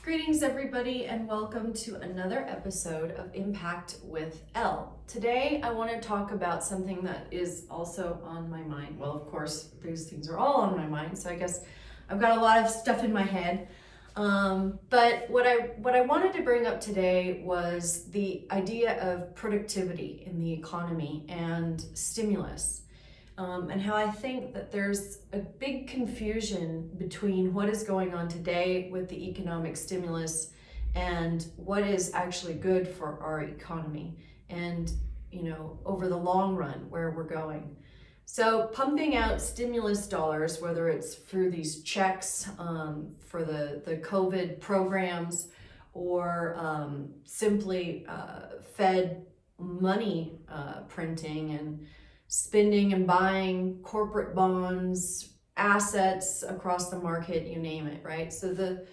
Greetings, everybody, and welcome to another episode of Impact with Elle. Today, I want to talk about something that is also on my mind. Well, of course, these things are all on my mind, so I guess I've got a lot of stuff in my head. But what I wanted to bring up today was the idea of productivity in the economy and stimulus. And how I think that there's a big confusion between what is going on today with the economic stimulus and what is actually good for our economy and, over the long run, where we're going. So pumping out stimulus dollars, whether it's through these checks for the COVID programs or simply Fed money printing and spending and buying corporate bonds, assets across the market, you name it, right? So the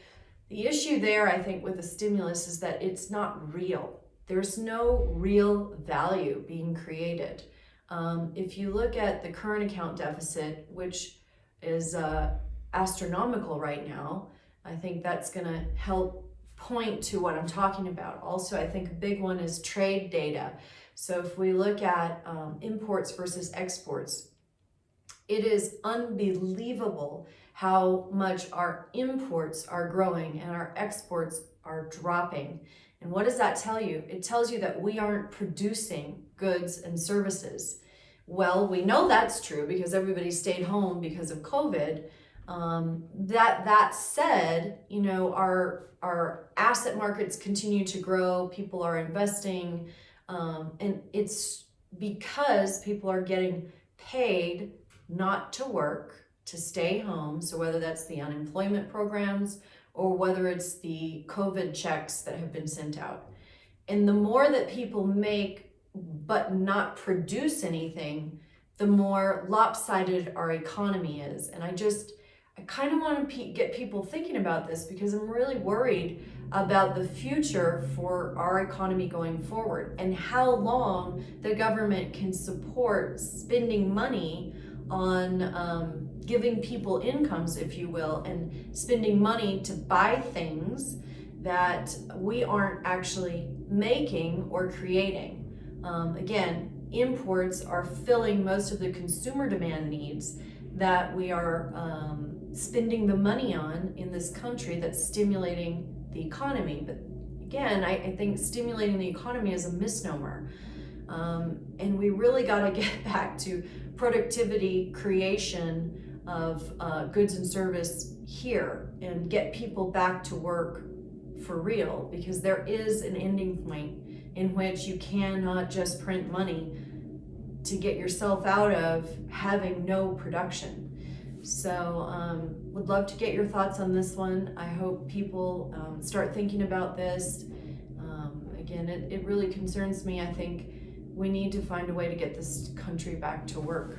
issue there, I think, with the stimulus is that it's not real. There's no real value being created. If you look at the current account deficit, which is astronomical right now, I think that's going to help point to what I'm talking about. Also, I think a big one is trade data. So if we look at imports versus exports, it is unbelievable how much our imports are growing and our exports are dropping. And what does that tell you? It tells you that we aren't producing goods and services. Well, we know that's true because everybody stayed home because of COVID. That said, our asset markets continue to grow. People are investing. And it's because people are getting paid not to work, to stay home. So whether that's the unemployment programs or whether it's the COVID checks that have been sent out. And the more that people make but not produce anything, the more lopsided our economy is. And I kind of want to get people thinking about this because I'm really worried about the future for our economy going forward and how long the government can support spending money on giving people incomes, if you will, and spending money to buy things that we aren't actually making or creating. Again, imports are filling most of the consumer demand needs that we are spending the money on in this country that's stimulating the economy. But again, I think stimulating the economy is a misnomer. And we really got to get back to productivity creation of goods and service here and get people back to work for real, because there is an ending point in which you cannot just print money to get yourself out of having no production. So would love to get your thoughts on this one. I hope people start thinking about this. Again, it really concerns me. I think we need to find a way to get this country back to work.